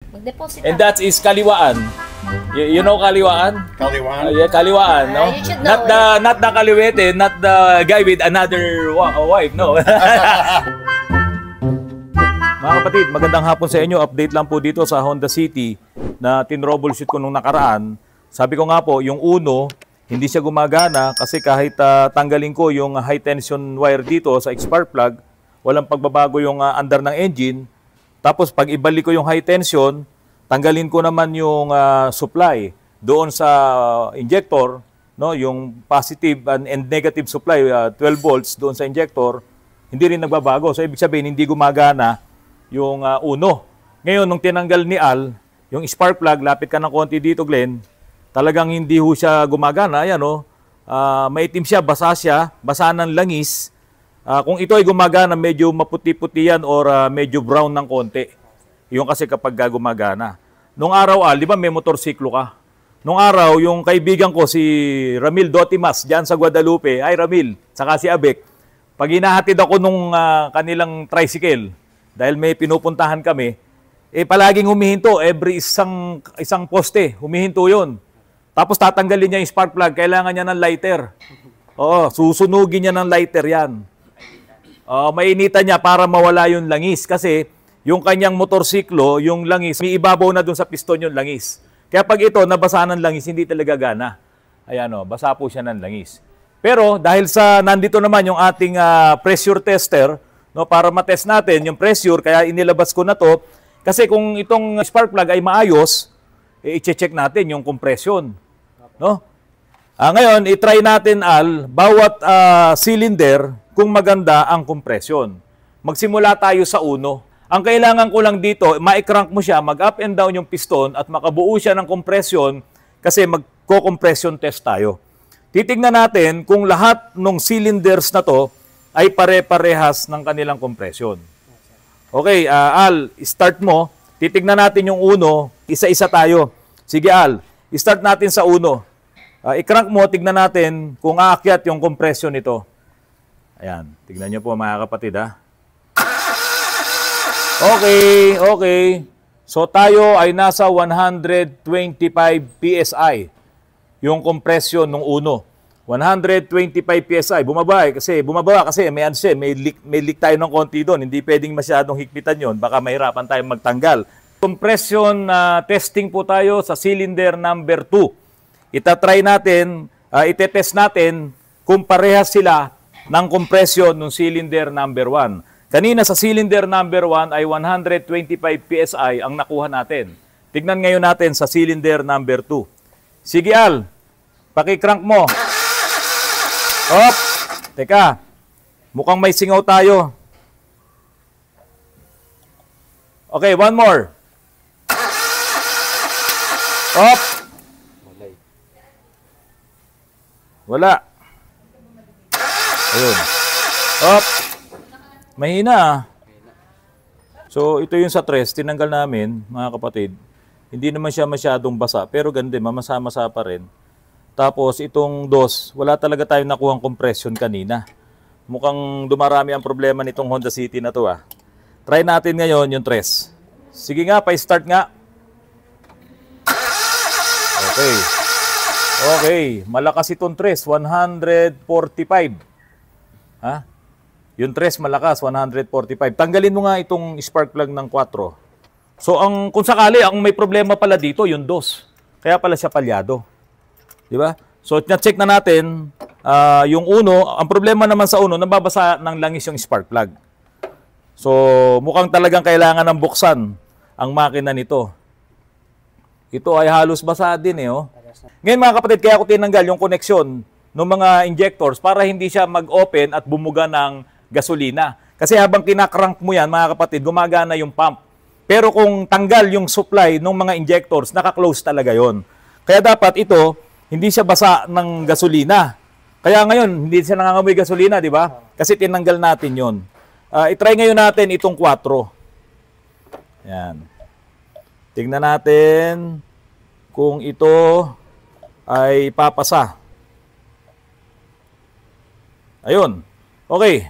Mag-deposit And that is kaliwaan. You know kaliwaan? Kaliwaan? Yeah, kaliwaan, no? You should know Not the kaliwete, not the guy with another wife, no? Mga kapatid, magandang hapon sa inyo. Update lang po dito sa Honda City na tin-troubleshoot ko nung nakaraan. Sabi ko nga po, yung Uno, hindi siya gumagana kasi kahit tanggalin ko yung high tension wire dito sa spark plug, walang pagbabago yung andar ng engine. Tapos pag ibalik ko yung high tension, tanggalin ko naman yung supply doon sa injector, no, yung positive and negative supply, 12 volts doon sa injector, hindi rin nagbabago. So ibig sabihin hindi gumagana yung Uno. Ngayon nung tinanggal ni Al, yung spark plug, lapit ka ng konti dito, Glenn, talagang hindi ho siya gumagana. Ayan, oh, maitim siya, basa ng langis. Kung ito ay gumagana, medyo maputi-puti yan or medyo brown ng konti. Yung kasi kapag gumagana. Nung araw, di ba may motorsiklo ka? Nung araw, yung kaibigan ko, si Ramil Dotimas, dyan sa Guadalupe, ay Ramil, saka si Abek, pag hinahatid ako nung kanilang tricycle, dahil may pinupuntahan kami, palaging humihinto, every isang poste, humihinto yun. Tapos tatanggalin niya yung spark plug, kailangan niya ng lighter. Oo, susunugin niya ng lighter yan. Mainitan niya para mawala yung langis kasi yung kanyang motorsiklo, yung langis, may ibabaw na dun sa piston yung langis. Kaya pag ito, nabasa ng langis, hindi talaga gana. Ayan o, basa po siya ng langis. Pero dahil sa nandito naman yung ating pressure tester, no, para matest natin yung pressure, kaya inilabas ko na to, kasi kung itong spark plug ay maayos, i-check natin yung compression. No? Ngayon, i-try natin, Al, bawat cylinder, kung maganda ang compression. Magsimula tayo sa Uno. Ang kailangan ko lang dito, ma-crank mo siya, mag-up and down yung piston at makabuo siya ng compression kasi magko-compression test tayo. Titignan natin kung lahat ng cylinders na to ay pare-parehas ng kanilang compression. Okay, Al, start mo. Titignan natin yung Uno, isa-isa tayo. Sige, Al, start natin sa Uno. I-crank mo, tignan natin kung aakyat yung compression nito. Ayan, tignan nyo po mga kapatid, ha. Okay. So tayo ay nasa 125 PSI yung compression ng Uno. 125 PSI. Bumaba kasi may leak tayo ng konti doon. Hindi pwedeng masyadong higpitan yon. Baka mahirapan tayong magtanggal. Compression testing po tayo sa cylinder number 2. Itatry natin, itetest natin kung parehas sila ng compression ng cylinder number 1. Kanina sa cylinder number 1 ay 125 PSI ang nakuha natin. Tignan ngayon natin sa cylinder number 2. Sige, Al, paki-crank mo. Op! Teka, mukhang may singaw tayo. Okay, one more. Op! Wala. Ayun. Op! Mahina. So, ito yung sa tres, tinanggal namin, mga kapatid. Hindi naman siya masyadong basa, pero ganda, mamasa-masa pa rin. Tapos, itong dos, wala talaga tayong nakuhang compression kanina. Mukhang dumarami ang problema nitong Honda City na to, ah. Try natin ngayon yung tres. Sige nga, pa-start nga. Okay, malakas itong tres, 145. Ha? Yung tres malakas, 145. Tanggalin mo nga itong spark plug ng 4. So, kung sakali, ang may problema pala dito, yung dos. Kaya pala siya palyado. Di ba? So, na-check na natin yung Uno. Ang problema naman sa Uno, nababasa ng langis yung spark plug. So, mukhang talagang kailangan ng buksan ang makina nito. Ito ay halos basa din, oh. Ngayon, mga kapatid, kaya ako tinanggal yung connection ng mga injectors para hindi siya mag-open at bumuga ng gasolina. Kasi habang kinakrank mo yan, mga kapatid, gumagana yung pump. Pero kung tanggal yung supply ng mga injectors, naka-close talaga yon. Kaya dapat ito, hindi siya basa ng gasolina. Kaya ngayon, hindi siya nangangamoy gasolina, di ba? Kasi tinanggal natin yon. I-try ngayon natin itong 4. Yan. Tingnan natin kung ito ay papasa. Ayun. Okay.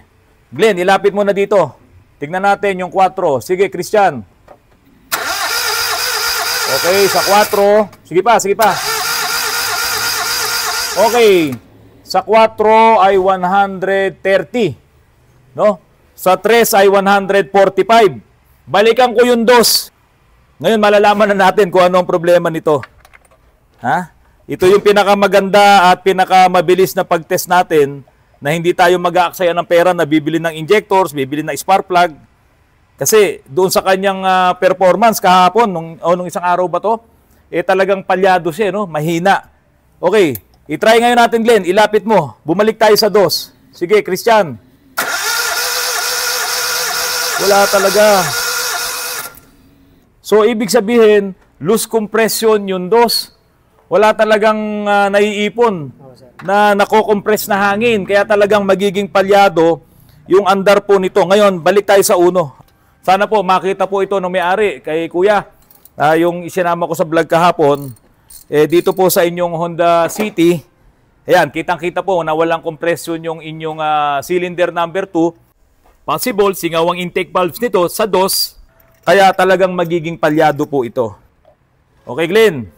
Glenn, ilapit mo na dito. Tignan natin yung 4. Sige, Christian. Okay, sa 4. Sige pa, sige pa. Okay. Sa 4 ay 130. No? Sa 3 ay 145. Balikan ko yung 2. Ngayon, malalaman na natin kung ano ang problema nito. Ha? Ito yung pinakamaganda at pinakamabilis na pag-test natin na hindi tayo mag-aaksaya ng pera na bibili ng injectors, bibili ng spark plug. Kasi doon sa kanyang performance kahapon, nung isang araw ba to, talagang palyado siya, no? Mahina. Okay, i-try ngayon natin, Glenn. Ilapit mo. Bumalik tayo sa 2. Sige, Christian. Wala talaga. So, ibig sabihin, loose compression yung 2. Wala talagang naiipon na nako-compress na hangin. Kaya talagang magiging palyado yung andar po nito. Ngayon, balik tayo sa 1. Sana po makita po ito ng may-ari kay Kuya. Yung isinama ko sa vlog kahapon, dito po sa inyong Honda City, ayan, kitang-kita po na walang compression yung inyong cylinder number 2. Possible, singaw ang intake valves nito sa 2, kaya talagang magiging palyado po ito. Okay, Glenn?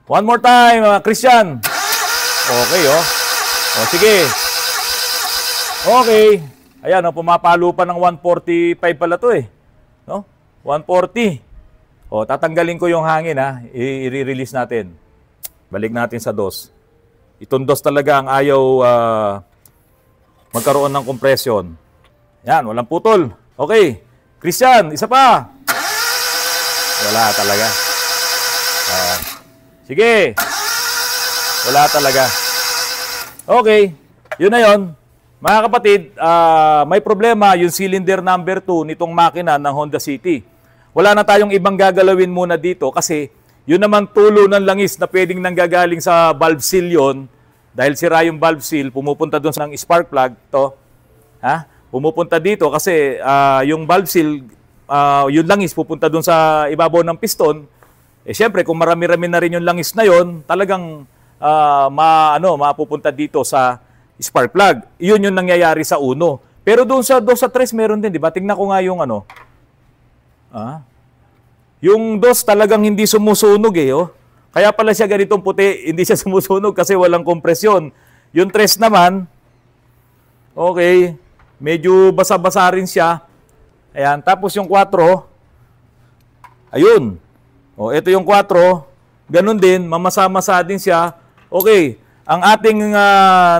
One more time, Christian. Okay, oh. O, sige. Okay. Ayan, pumapalo pa ng 145 pala to eh. No? 140. O, tatanggalin ko yung hangin ha. I-release natin. Balik natin sa 2. Itong 2 talaga ang ayaw magkaroon ng compression. Yan, walang putol. Okay. Christian, isa pa. Wala talaga. Sige. Wala talaga. Okay. Yun na yun. Mga kapatid, may problema yung cylinder number 2 nitong makina ng Honda City. Wala na tayong ibang gagalawin muna dito kasi yun naman tulo ng langis na pwedeng nanggagaling sa valve seal yun. Dahil sira yung valve seal, pumupunta doon sa spark plug. To, ha? Pumupunta dito kasi yung valve seal, yung langis pupunta doon sa ibabaw ng piston. Siyempre, kung marami-rami na rin yung langis na yun, talagang mapupunta dito sa spark plug. Yun yung nangyayari sa 1. Pero doon sa 2 sa 3 meron din, di ba? Tingnan ko nga yung yung 2 talagang hindi sumusunog eh, oh. Kaya pala siya ganitong puti, hindi siya sumusunog kasi walang kompresyon. Yung 3 naman, okay, medyo basa-basa rin siya. Ayan, tapos yung 4, ayun. Oh, ito yung 4, ganun din, mamasa-masa din siya. Okay, ang ating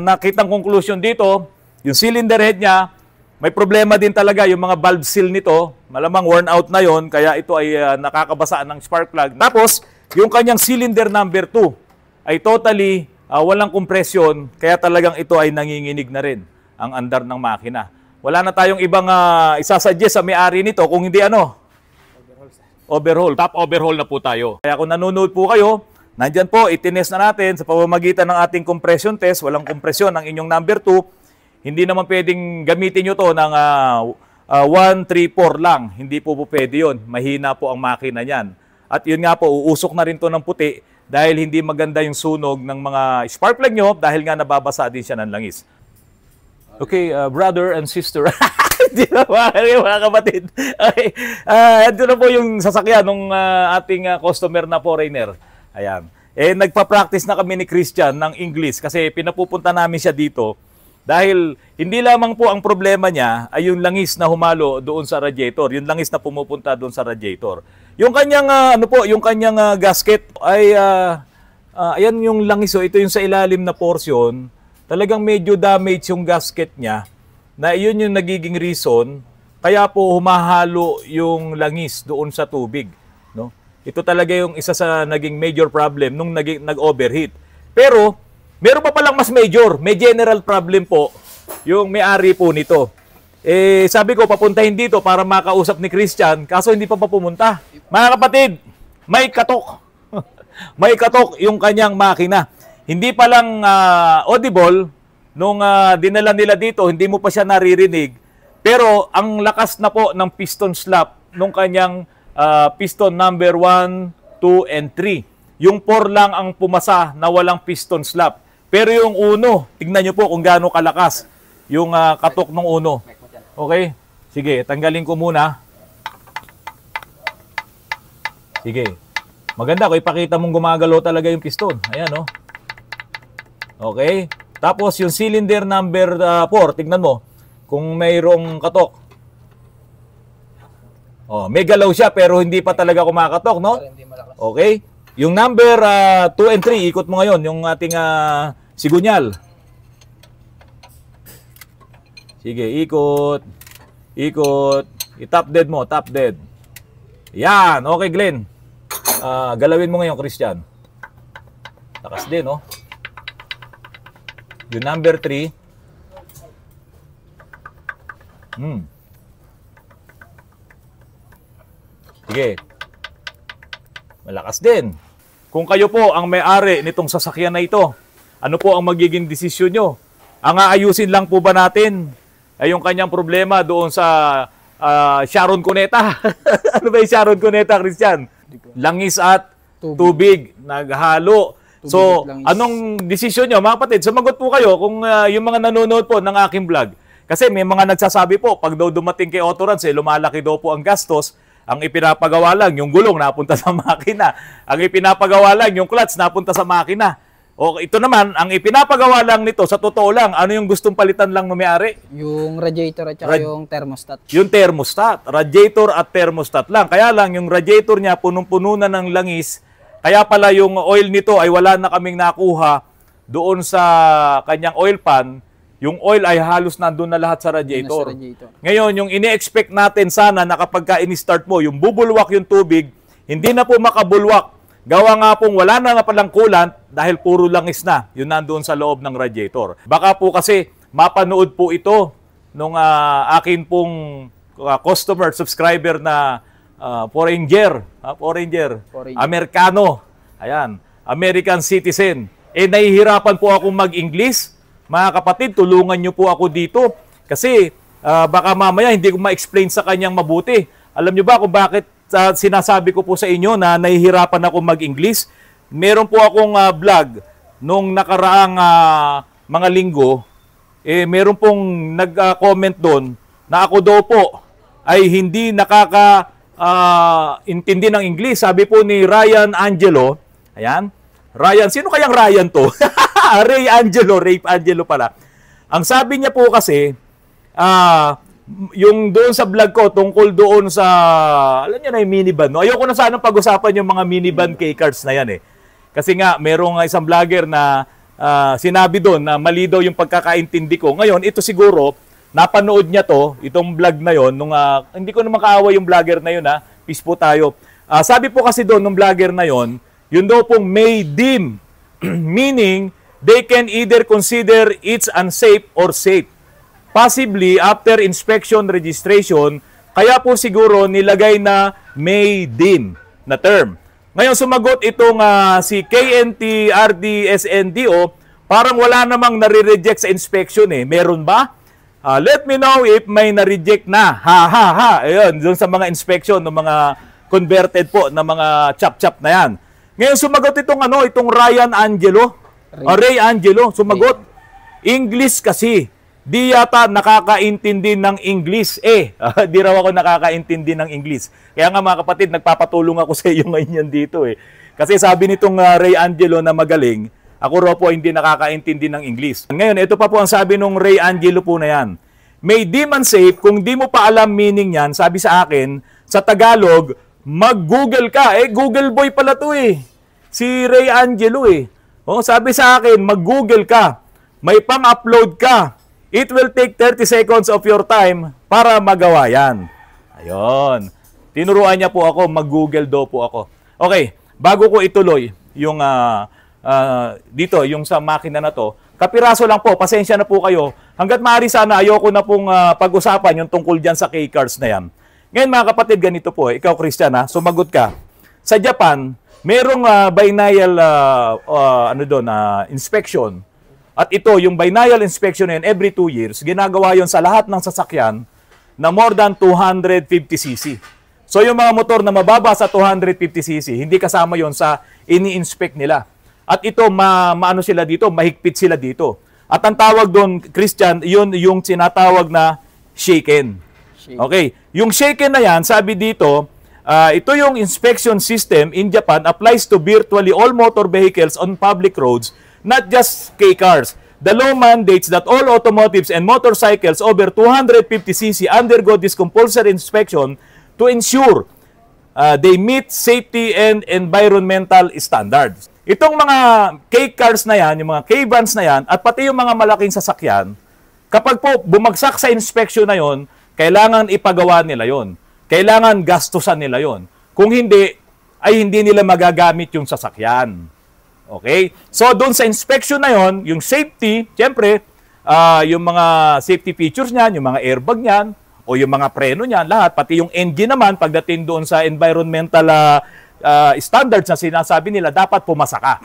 nakitang conclusion dito, yung cylinder head niya, may problema din talaga yung mga valve seal nito. Malamang worn out na yon, kaya ito ay nakakabasaan ng spark plug. Tapos, yung kanyang cylinder number 2 ay totally walang compression, kaya talagang ito ay nanginginig na rin ang andar ng makina. Wala na tayong ibang isasuggest sa may-ari nito kung hindi overhaul. Top overhaul na po tayo. Kaya kung nanonood po kayo, nandyan po, itinest na natin sa pamamagitan ng ating compression test. Walang compression ng inyong number 2. Hindi naman pwedeng gamitin nyo to ng 1, 3, 4 lang. Hindi po pwede yun. Mahina po ang makina niyan. At yun nga po, uusok na rin to ng puti dahil hindi maganda yung sunog ng mga spark plug nyo dahil nga nababasa din siya ng langis. Okay, brother and sister. Di ba, mga kapatid? Okay. Ito na po yung sasakyan ng ating customer na foreigner. Ayan. Nagpa-practice na kami ni Christian ng English kasi pinapupunta namin siya dito dahil hindi lamang po ang problema niya ay yung langis na humalo doon sa radiator, yung langis na pumupunta doon sa radiator. Yung kanyang yung kanyang gasket ay ayan yung langis, ito yung sa ilalim na portion. Talagang medyo damage yung gasket niya na iyon yung nagiging reason kaya po humahalo yung langis doon sa tubig, no? Ito talaga yung isa sa naging major problem nung nag-overheat. Pero, meron pa palang mas major. May general problem po yung may-ari po nito. Sabi ko, papuntahin dito para makausap ni Christian, kaso hindi pa pumunta. Mga kapatid, may katok. May katok yung kanyang makina. Hindi pa lang audible, nung dinala nila dito, hindi mo pa siya naririnig. Pero, ang lakas na po ng piston slap nung kanyang piston number 1, 2, and 3. Yung 4 lang ang pumasa na walang piston slap. Pero yung 1, tignan nyo po kung gaano kalakas yung katok ng 1. Okay? Sige, tanggalin ko muna. Sige. Maganda kung ipakita mong gumagalaw talaga yung piston. Ayan, oh. Okay. Tapos yung cylinder number 4, tignan mo kung mayroong katok. Oh, may galaw siya pero hindi pa talaga kumakatok, no? Okay. Yung number 2 and 3, ikot mo ngayon yung ating sigunyal. Sige, ikot. Ikot. I-top dead mo, top dead. Yan, okay Glenn. Galawin mo ngayon, Christian. Takas din, no? Yung number 3. Sige. Malakas din. Kung kayo po ang may-ari nitong sasakyan na ito, ano po ang magiging desisyon nyo? Ang aayusin lang po ba natin ay yung kanyang problema doon sa Sharon Cuneta? Ano ba yung Sharon Cuneta, Christian? Langis at tubig naghalo. So, anong desisyon nyo, mga kapatid? Sumagot po kayo kung yung mga nanonood po ng aking vlog. Kasi may mga nagsasabi po, pag daw dumating kay Autorance, lumalaki daw po ang gastos. Ang ipinapagawa lang, yung gulong napunta sa makina. Ang ipinapagawa lang, yung clutch napunta sa makina. O ito naman, ang ipinapagawa lang nito, sa totoo lang, ano yung gustong palitan lang ng may-ari? Yung radiator at saka yung thermostat. Yung thermostat. Radiator at thermostat lang. Kaya lang, yung radiator niya, punong-puno na ng langis. Kaya pala yung oil nito ay wala na kaming nakuha doon sa kanyang oil pan. Yung oil ay halos nandun na lahat sa radiator. Ngayon, yung ini-expect natin sana na kapag ka-ini-start mo, yung bubulwak yung tubig, hindi na po makabulwak. Gawa nga pong wala na nga palang coolant dahil puro langis na. Yun nandoon sa loob ng radiator. Baka po kasi mapanood po ito nung akin pong customer, subscriber na foreigner, Amerikano. Ayan, American citizen. Nahihirapan po akong mag-English. Mga kapatid, tulungan nyo po ako dito. Kasi baka mamaya hindi ko ma-explain sa kanyang mabuti. Alam nyo ba kung bakit sinasabi ko po sa inyo na nahihirapan ako mag-English? Meron po akong vlog nung nakaraang mga linggo. Meron pong nag-comment doon na ako daw po ay hindi intindi ng English. Sabi po ni Ryan Angelo, ayan, Ryan, sino kayang Ryan to? Ray Angelo pala. Ang sabi niya po kasi, yung doon sa vlog ko, tungkol doon sa, alam niyo na yung minivan, no? Ayoko na sanang pag-usapan yung mga minivan K-cards na yan eh. Kasi nga, merong isang vlogger na sinabi doon na mali daw yung pagkakaintindi ko. Ngayon, ito siguro, napanood niya to, itong vlog na yon nung hindi ko naman kaawa yung vlogger na yun, peace po tayo. Sabi po kasi doon nung vlogger na yon, yun daw pong may deem, meaning they can either consider it's unsafe or safe. Possibly after inspection registration, kaya po siguro nilagay na may deem na term. Ngayon sumagot itong si KNT RDSNDO, parang wala namang nare-reject sa inspection eh. Meron ba? Let me know if may na-reject na. Ayun, doon sa mga inspection ng mga converted po na mga chop-chop na yan. Ngayon sumagot itong Ryan Angelo. Ray Angelo, sumagot. English kasi. Di yata nakakaintindi ng English. Di raw ako nakakaintindi ng English. Kaya nga mga kapatid, nagpapatulong ako sa iyo ngayon dito eh. Kasi sabi nitong Ray Angelo na magaling, ako raw po hindi nakakaintindi ng English. Ngayon, ito pa po ang sabi nung Ray Angelo po na yan. May demon safe, kung di mo pa alam meaning yan, sabi sa akin, sa Tagalog, mag-Google ka. Google boy pala to eh. Si Ray Angelo eh. Sabi sa akin, mag-Google ka. May pang-upload ka. It will take 30 seconds of your time para magawa yan. Ayun. Tinuruan niya po ako, mag-Google daw po ako. Okay, bago ko ituloy yung dito, yung sa makina na to, kapiraso lang po, pasensya na po kayo. Hanggat maaari sana, ayoko na pong pag-usapan yung tungkol dyan sa K-cars na yan. Ngayon mga kapatid, ganito po. Ikaw, Christian, sumagot ka. Sa Japan, merong biennial inspection. At ito, yung biennial inspection na yun, every 2 years, ginagawa yon sa lahat ng sasakyan na more than 250cc. So yung mga motor na mababa sa 250cc, hindi kasama yon sa ini-inspect nila. At ito, maano sila dito, mahigpit sila dito. At ang tawag doon, Christian, yun yung sinatawag na shaken. Okay, yung shaken na yan, sabi dito, ito yung inspection system in Japan applies to virtually all motor vehicles on public roads, not just K-cars. The law mandates that all automotives and motorcycles over 250cc undergo this compulsory inspection to ensure they meet safety and environmental standards. Itong mga K-cars na yan, yung mga K-vans na yan, at pati yung mga malaking sasakyan, kapag po bumagsak sa inspection na yon, kailangan ipagawa nila yon. Kailangan gastusan nila yon. Kung hindi, ay hindi nila magagamit yung sasakyan. Okay? So, doon sa inspection na yon, yung safety, siyempre, yung mga safety features niyan, yung mga airbag niyan, o yung mga preno niyan, lahat, pati yung engine naman, pagdating doon sa environmental standards na sinasabi nila, dapat pumasa ka.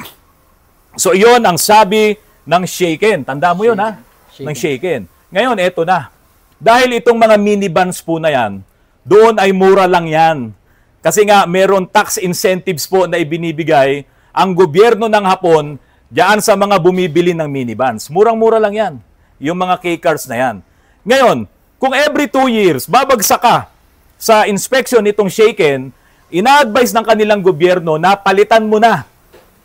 So, yon ang sabi ng Shaiken. Tanda mo yun, ha? Ng Shaiken. Ngayon, eto na. Dahil itong mga minivans po na yan, doon ay mura lang yan. Kasi nga, meron tax incentives po na ibinibigay ang gobyerno ng Hapon diyan sa mga bumibili ng minivans. Murang-mura lang yan. Yung mga K-cars na yan. Ngayon, kung every 2 years, babagsak ka sa inspection nitong Shaiken, ina-advise ng kanilang gobyerno na palitan mo na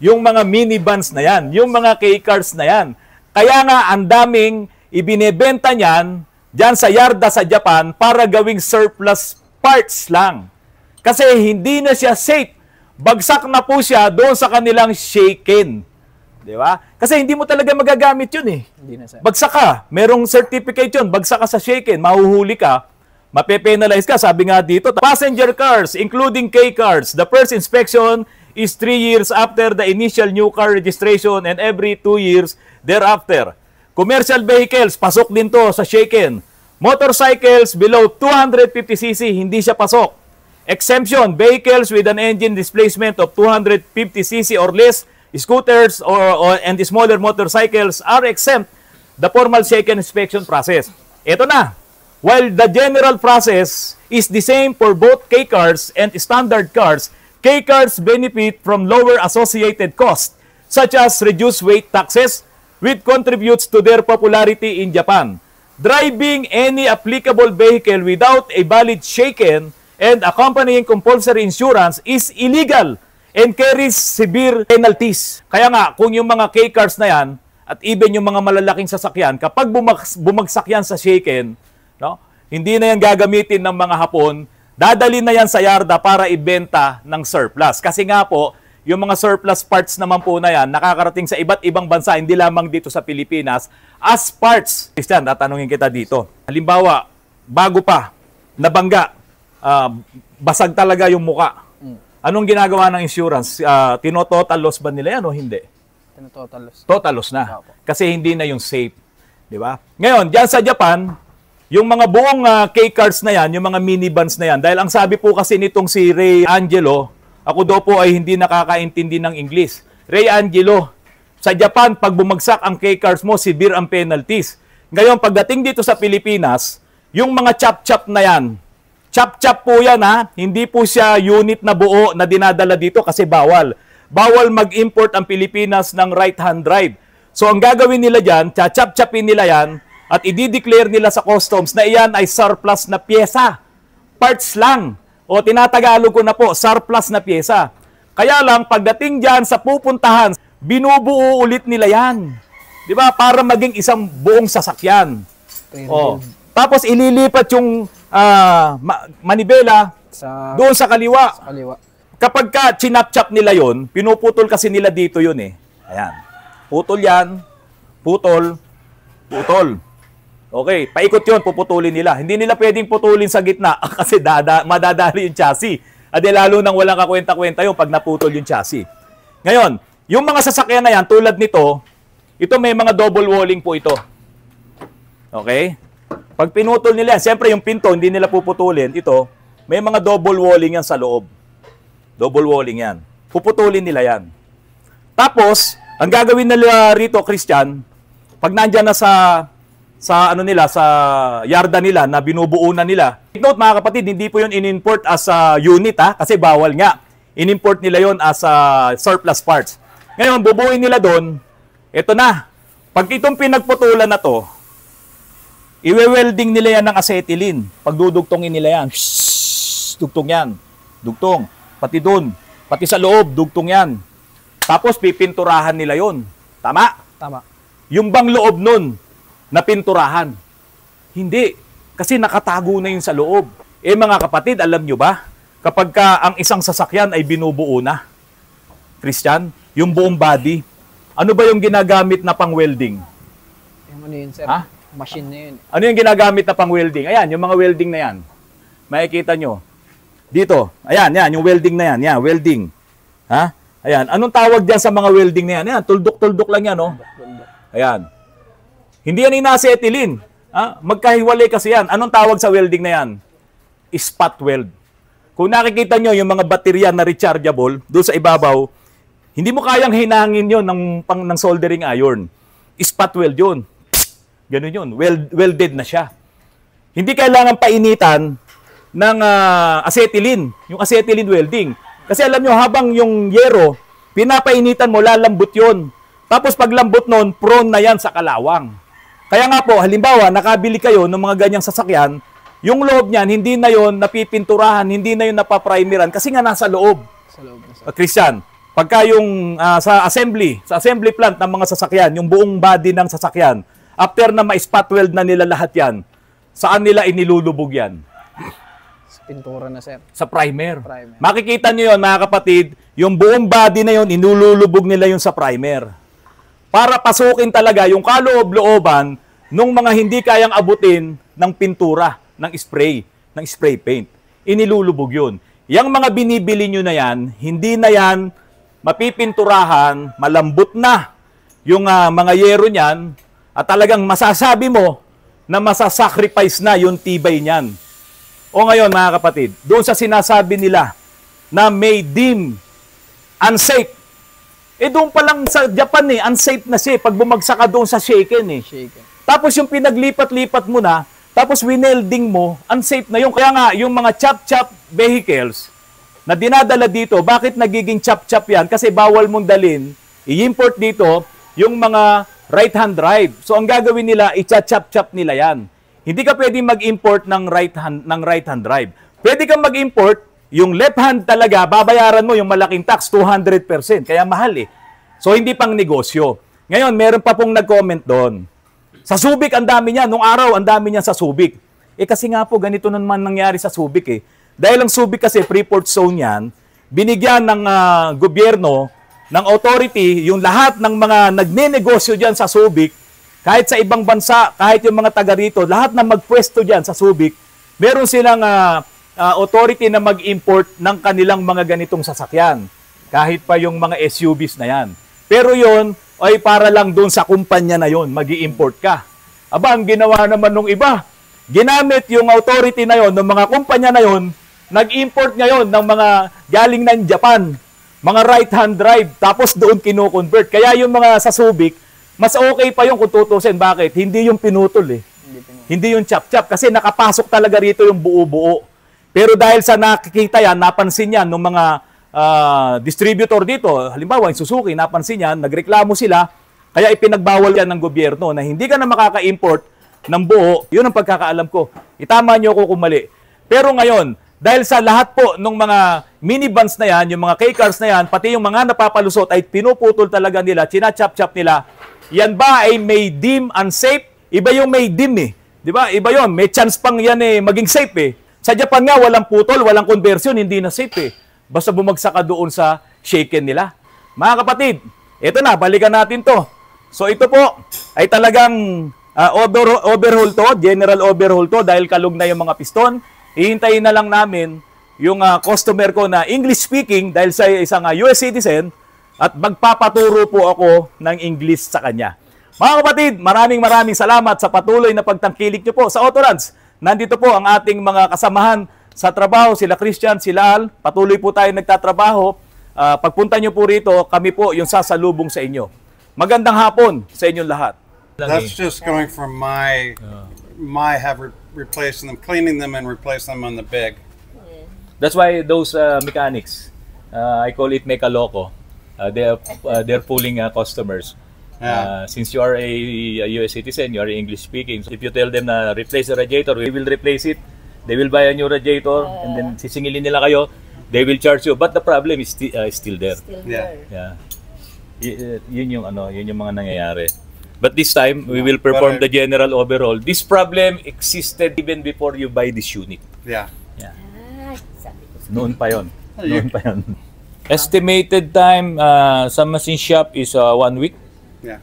yung mga minivans na yan, yung mga K-cars na yan. Kaya nga, ang daming ibinebenta niyan diyan sa yarda sa Japan para gawing surplus parts lang. Kasi hindi na siya safe. Bagsak na po siya doon sa kanilang Shaiken. Di ba? Kasi hindi mo talaga magagamit yun eh. Hindi na, sir. Bagsak ka. Merong certificate yun. Bagsak ka sa Shaiken. Mahuhuli ka. Mape-penalize ka. Sabi nga dito, passenger cars, including K-cars, the first inspection is 3 years after the initial new car registration and every 2 years thereafter. Commercial vehicles, pasok din to sa Shaiken. Motorcycles below 250cc, hindi siya pasok. Exemption, vehicles with an engine displacement of 250cc or less, scooters and smaller motorcycles are exempt the formal Shaiken inspection process. Ito na. While the general process is the same for both K-cars and standard cars, K-cars benefit from lower associated costs, such as reduced weight taxes, which contributes to their popularity in Japan. Driving any applicable vehicle without a valid Shaiken and accompanying compulsory insurance is illegal and carries severe penalties. Kaya nga, kung yung mga K-cars na yan, at even yung mga malalaking sasakyan, kapag bumagsak yan sa Shaiken, no, hindi na yan gagamitin ng mga Hapon, dadali na yan sa yarda para ibenta ng surplus. Kasi nga po, yung mga surplus parts naman po na yan, nakakarating sa iba't ibang bansa, hindi lamang dito sa Pilipinas, as parts. Christian, tatanungin kita dito. Halimbawa, bago pa, nabangga, basag talaga yung muka. Anong ginagawa ng insurance? Tinototal loss ba nila yan o hindi? Tinototal loss. Total loss na. Kasi hindi na yung safe. Di ba? Ngayon, dyan sa Japan, yung mga buong K-cars na yan, yung mga minivans na yan, dahil ang sabi po kasi nitong si Ray Angelo, ako daw po ay hindi nakakaintindi ng English. Ray Angelo, sa Japan, pag bumagsak ang K-cars mo, severe ang penalties. Ngayon, pagdating dito sa Pilipinas, yung mga chop-chop na yan, chop-chop po yan ha, hindi po siya unit na buo na dinadala dito kasi bawal. Bawal mag-import ang Pilipinas ng right-hand drive. So, ang gagawin nila dyan, chop-chopin nila yan, at i-declare nila sa customs na iyan ay surplus na pyesa. Parts lang. O tinatagalog ko na po, surplus na pyesa. Kaya lang, pagdating dyan sa pupuntahan, binubuo ulit nila yan. Di ba? Para maging isang buong sasakyan. O, tapos ililipat yung manibela doon sa kaliwa. Sa kaliwa. Kapag ka chinap-chap nila yon, pinuputol kasi nila dito yun eh. Ayan. Putol yan. Putol. Putol. Okay, paikot yun, puputulin nila. Hindi nila pwedeng putulin sa gitna kasi madadali yung chassis. At lalo nang walang kakwenta-kwenta yung pag naputol yung chassis. Ngayon, yung mga sasakyan na yan, tulad nito, ito may mga double walling po ito. Okay? Pag pinutol nila yan, siyempre yung pinto, hindi nila puputulin. Ito, may mga double walling yan sa loob. Double walling yan. Puputulin nila yan. Tapos, ang gagawin nila rito, Christian, pag nandyan na sa ano nila, sa yarda nila na binubuo na nila. Take note mga kapatid, hindi po yun in-import as a unit ha, kasi bawal nga. In-import nila yon as surplus parts. Ngayon, bubuuin nila doon, ito na. Pag itong pinagputulan na to, iwe-welding nila yan ng acetylene. Pag dudugtongin nila yan, dugtong yan. dugtong. Pati doon, pati sa loob, dugtong yan. Tapos pipinturahan nila yon. Tama? Tama. Yung bang loob nun, na pinturahan? Hindi. Kasi nakatago na yun sa loob. Eh mga kapatid, alam nyo ba? Kapag ang isang sasakyan ay binubuo na, Christian, yung buong body, ano ba yung ginagamit na pang-welding? Yung ano yun, sir? Ha? Machine na yun. Ano yung ginagamit na pang-welding? Ayan, yung mga welding na yan. Makikita nyo. Dito. Ayan, yan, yung welding na yan. Yan, welding. Ha? Ayan. Anong tawag dyan sa mga welding na yan? Ayan, tuldok-tuldok lang yan, no? Ayan. Hindi yan ina-acetylene. Ha? Magkahiwalay kasi yan. Anong tawag sa welding na yan? Spot weld. Kung nakikita nyo yung mga baterya na rechargeable, doon sa ibabaw, hindi mo kayang hinangin yon ng soldering iron. Spot weld yun. Ganun yun. Welded na siya. Hindi kailangan painitan ng acetylene. Yung acetylene welding. Kasi alam nyo, habang yung yero, pinapainitan mo, lalambot yun. Tapos paglambot nun, prone na yan sa kalawang. Kaya nga po, halimbawa, nakabili kayo ng mga ganyang sasakyan, yung loob niyan, hindi na yon napipinturahan, hindi na yon napaprimeran, kasi nga nasa loob. Sa loob na, sir. Christian, pagka yung sa assembly plant ng mga sasakyan, yung buong body ng sasakyan, after na ma-spot weld na nila lahat yan, saan nila inilulubog yan? Sa pintura na, sir. Sa primer. Primer. Makikita nyo yun, mga kapatid, yung buong body na yun, inululubog nila yun sa primer. Para pasukin talaga yung kaloob-looban ng mga hindi kayang abutin ng pintura, ng spray paint. Inilulubog yun. Yang mga binibili nyo na yan, hindi na yan mapipinturahan, malambot na yung mga yero niyan, at talagang masasabi mo na masasacrifice na yung tibay niyan. O ngayon, mga kapatid, doon sa sinasabi nila na may deem unsafe, doon pa lang sa Japan unsafe na siya pag bumagsak ka doon sa shaken Shaken. Tapos yung pinaglipat-lipat mo na, tapos winelding mo, unsafe na yun. Kaya nga, yung mga chop-chop vehicles na dinadala dito, bakit nagiging chop-chop yan? Kasi bawal mong dalin, i-import dito yung mga right-hand drive. So ang gagawin nila, i-chop-chop nila yan. Hindi ka pwedeng mag-import ng right-hand drive. Pwede kang mag-import, yung left hand talaga, babayaran mo yung malaking tax, 200%. Kaya mahal So hindi pang negosyo. Ngayon, meron pa pong nag-comment doon. Sa Subic, ang dami niya. Nung araw, ang dami niya sa Subic. Kasi nga po, ganito naman nangyari sa Subic Dahil ang Subic kasi, Freeport Zone yan, binigyan ng gobyerno, ng authority, yung lahat ng mga nagne-negosyo dyan sa Subic, kahit sa ibang bansa, kahit yung mga taga rito, lahat na magpwesto dyan sa Subic, meron silang authority na mag-import ng kanilang mga ganitong sasakyan. Kahit pa yung mga SUVs na yan. Pero yon ay para lang doon sa kumpanya na yon, mag-i-import ka. Aba, ang ginawa naman nung iba, ginamit yung authority na yon, ng mga kumpanya na yon, nag-import ngayon ng mga galing ng Japan, mga right-hand drive, tapos doon kino-convert. Kaya yung mga sa Subic, mas okay pa yung kung tutusin. Bakit? Hindi yung pinutol Hindi yung chop-chop, kasi nakapasok talaga rito yung buo-buo. Pero dahil sa nakikita yan, napansin yan ng mga distributor dito, halimbawa yung Suzuki, napansin yan, nagreklamo sila, kaya ipinagbawal yan ng gobyerno na hindi ka na makaka-import ng buo. Yun ang pagkakaalam ko. Itama nyo ako kung mali. Pero ngayon, dahil sa lahat po ng mga minivans na yan, yung mga K-cars na yan, pati yung mga napapalusot ay pinuputol talaga nila, china-chop-chop nila. Yan ba ay may deem unsafe? Iba yung may deem Di ba? Iba yon. May chance pang yan maging safe Sa Japan nga, walang putol, walang conversion, hindi na safe Basta bumagsak ka doon sa shaken nila. Mga kapatid, ito na, balikan natin to. So ito po ay talagang overhaul to, general overhaul to dahil kalog na yung mga piston. Hihintayin na lang namin yung customer ko na English speaking dahil sa isang US citizen at magpapaturo po ako ng English sa kanya. Mga kapatid, maraming salamat sa patuloy na pagtangkilik nyo po sa Autorans. Nandito po ang ating mga kasamahan sa trabaho, sila Christian, sila Al. Patuloy po tayo nagtatrabaho. Pagpunta nyo po rito, kami po yung sasalubong sa inyo. Magandang hapon sa inyong lahat. That's just going from my replacing them, cleaning them and replacing them on the big. That's why those mechanics, I call it Mecaloco. They're pulling customers. Since you are a US citizen, you are English speaking. So if you tell them na replace the radiator, we will replace it. They will buy a new radiator and then sisingilin nila kayo. they will charge you. But the problem is still there. Still Yeah. there. Yeah. Yun yung mga nangyayari. But this time, we will perform But the general overhaul. This problem existed even before you buy this unit. Yeah. Ah, sabi ko sa Noon pa yon. Noon pa yon. Estimated time sa machine shop is 1 week. Yeah.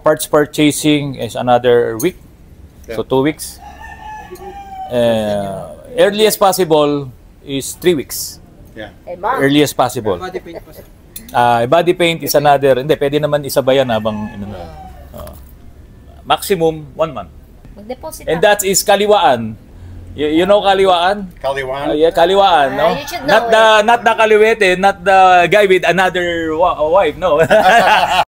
Parts purchasing is another week. Yeah. So 2 weeks. Earliest possible is 3 weeks. Yeah. Eh, ma'am. Earliest possible. Body paint is another. Hindi, pwede naman isabayan habang maximum 1 month. Mag-deposit And ako. that is kaliwaan. You know kaliwaan? Kaliwan? Yeah, kaliwaan, no? You should know Not the kaliwete, not the guy with another wife, no.